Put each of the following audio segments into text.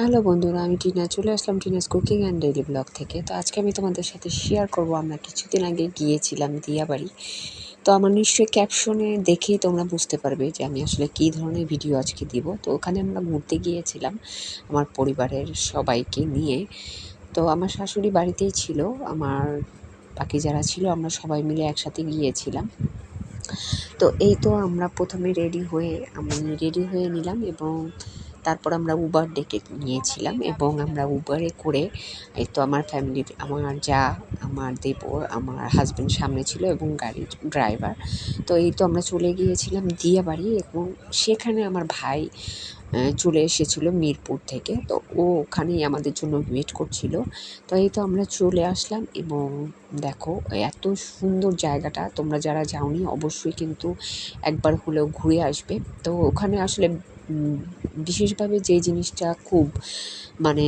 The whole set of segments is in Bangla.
হ্যালো বন্ধুরা, আমি টিনা চলে আসলাম Tina's cooking and daily blog থেকে। তো আজকে আমি তোমাদের সাথে শেয়ার করব, আমরা কিছুদিন আগে গিয়েছিলাম দিয়াবাড়ি। তো আমার নিশ্চয়ই ক্যাপশনে দেখেই তোমরা বুঝতে পারবে যে আমি আসলে কী ধরনের ভিডিও আজকে দিব। তো ওখানে আমরা ঘুরতে গিয়েছিলাম আমার পরিবারের সবাইকে নিয়ে। তো আমার শাশুড়ি বাড়িতেই ছিল, আমার বাকি যারা ছিল আমরা সবাই মিলে একসাথে গিয়েছিলাম। তো এই তো আমরা প্রথমে আমি রেডি হয়ে নিলাম এবং তারপর আমরা উবার ডেকে নিয়েছিলাম এবং আমরা উবারে করে এই তো আমার ফ্যামিলির আমার যা, আমার দেবর, আমার হাজব্যান্ড সামনে ছিল এবং গাড়ির ড্রাইভার। তো এই তো আমরা চলে গিয়েছিলাম দিয়াবাড়ি এবং সেখানে আমার ভাই চলে এসেছিল মিরপুর থেকে। তো ও ওখানেই আমাদের জন্য ওয়েট করছিল। তো এই তো আমরা চলে আসলাম এবং দেখো এত সুন্দর জায়গাটা, তোমরা যারা যাওনি অবশ্যই কিন্তু একবার হলেও ঘুরে আসবে। তো ওখানে আসলে বিশেষভাবে যে জিনিসটা খুব মানে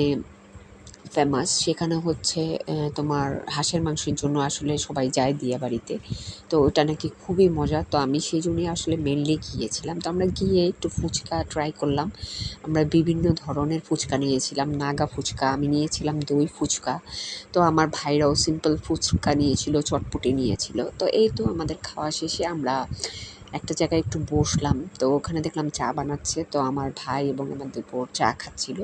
ফেমাস সেখানে হচ্ছে তোমার হাঁসের মাংসের জন্য আসলে সবাই যায় দিয়াবাড়িতে। তো ওটা নাকি খুবই মজা। তো আমি সেই জন্যই আসলে মেনলি গিয়েছিলাম। তো আমরা গিয়ে একটু ফুচকা ট্রাই করলাম। আমরা বিভিন্ন ধরনের ফুচকা নিয়েছিলাম, নাগা ফুচকা, আমি নিয়েছিলাম দই ফুচকা। তো আমার ভাইরাও সিম্পল ফুচকা নিয়েছিল, চটপটি নিয়েছিল। তো এই তো আমাদের খাওয়া শেষে আমরা একটা জায়গায় একটু বসলাম। তো ওখানে দেখলাম চা বানাচ্ছে। তো আমার ভাই এবং আমার দেবর চা খাচ্ছিল।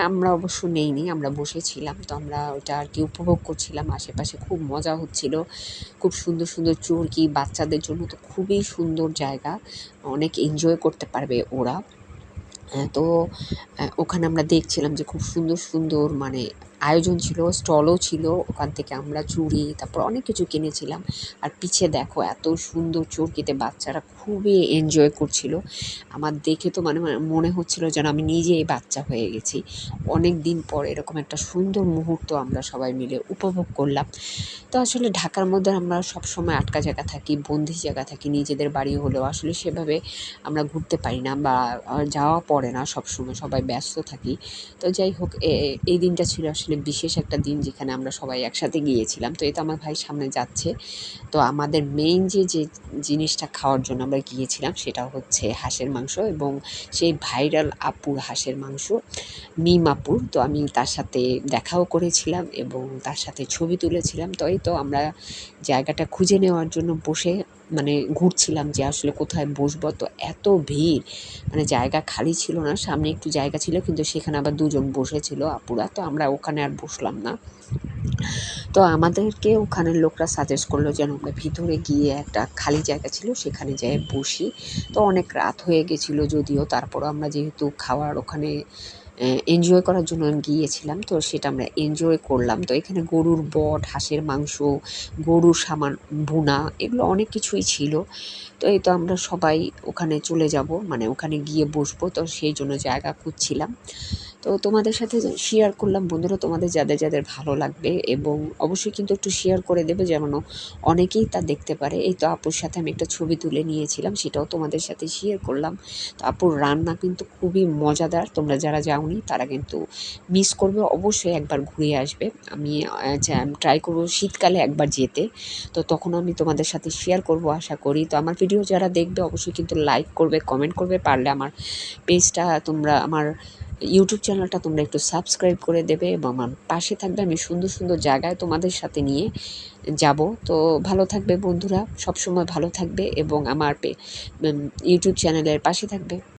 আমরা অবশ্য নেইনি, আমরা বসেছিলাম। তো আমরা ওটা আর কি উপভোগ করছিলাম। আশেপাশে খুব মজা হচ্ছিল। খুব সুন্দর সুন্দর চুরকি, বাচ্চাদের জন্য তো খুবই সুন্দর জায়গা, অনেক এনজয় করতে পারবে ওরা। তো ওখানে আমরা দেখছিলাম যে খুব সুন্দর সুন্দর আয়োজন ছিল, স্টলও ছিল। ওখান থেকে আমরা চুড়ি তারপর অনেক কিছু কিনেছিলাম। আর পিছে দেখো এত সুন্দর চরকিতে বাচ্চারা খুবই এনজয় করছিল। আমার দেখে তো মনে হচ্ছিল যেন আমি নিজেই বাচ্চা হয়ে গেছি। অনেক দিন পর এরকম একটা সুন্দর মুহূর্ত আমরা সবাই মিলে উপভোগ করলাম। তো আসলে ঢাকার মধ্যে আমরা সবসময় আটকা জায়গা থাকি, বন্দি জায়গা থাকি, নিজেদের বাড়ি হলেও আসলে সেভাবে আমরা ঘুরতে পারি না বা যাওয়া পড়ে না সবসময়, সবাই ব্যস্ত থাকি। তো যাই হোক, এই দিনটা ছিল আসলে বিশেষ একটা দিন যেখানে আমরা সবাই একসাথে গিয়েছিলাম। তো এই তো আমার ভাই সামনে যাচ্ছে। তো আমাদের মেইন যে জিনিসটা খাওয়ার জন্য আমরা গিয়েছিলাম সেটা হচ্ছে হাঁসের মাংস এবং সেই ভাইরাল আপুর হাঁসের মাংস, মিম আপুর। তো আমি তার সাথে দেখাও করেছিলাম এবং তার সাথে ছবি তুলেছিলাম। তো এই তো আমরা জায়গাটা খুঁজে নেওয়ার জন্য ঘুরছিলাম যে আসলে কোথায় বসবো। তো এত ভিড়, জায়গা খালি ছিল না। সামনে একটু জায়গা ছিল কিন্তু সেখানে আবার দুজন বসেছিল আপুরা। তো আমরা ওখানে আর বসলাম না। তো আমাদেরকে ওখানের লোকরা সাজেস্ট করলো যেন আমরা ভিতরে গিয়ে একটা খালি জায়গা ছিল সেখানে যেয়ে বসি। তো অনেক রাত হয়ে গেছিলো যদিও, তারপরও আমরা যেহেতু খাওয়ার ওখানে এনজয় করার জন্য গিয়েছিলাম, তো সেটা আমরা এনজয় করলাম। তো এখানে গরুর বট, হাঁসের মাংস, গরুর ভুনা, এগুলো অনেক কিছুই ছিল। তো এই তো আমরা সবাই ওখানে চলে যাব, ওখানে গিয়ে বসবো। তো সেই জন্য জায়গা খুঁজছিলাম। তো তোমাদের সাথে শেয়ার করলাম বন্ধুরা, তোমাদের যাদের যাদের ভালো লাগবে এবং অবশ্যই কিন্তু একটু শেয়ার করে দেবে যেন অনেকেই তা দেখতে পারে। এই তো আপুর সাথে আমি একটা ছবি তুলে নিয়েছিলাম, সেটাও তোমাদের সাথে শেয়ার করলাম। তো আপুর রান্না কিন্তু খুবই মজাদার, তোমরা যারা যাওনি তারা কিন্তু মিস করবে, অবশ্যই একবার ঘুরে আসবে। আমি ট্রাই করবো শীতকালে একবার যেতে। তো তখন আমি তোমাদের সাথে শেয়ার করব আশা করি। তো আমার ভিডিও যারা দেখবে অবশ্যই কিন্তু লাইক করবে, কমেন্ট করবে, পারলে আমার পেজটা তোমরা, আমার ইউটিউব চ্যানেলটা তোমরা একটু সাবস্ক্রাইব করে দেবে এবং আমার পাশে থাকবে। আমি সুন্দর সুন্দর জায়গায় তোমাদের সাথে নিয়ে যাব। তো ভালো থাকবে বন্ধুরা, সবসময় ভালো থাকবে এবং আমার ইউটিউব চ্যানেলের পাশে থাকবে।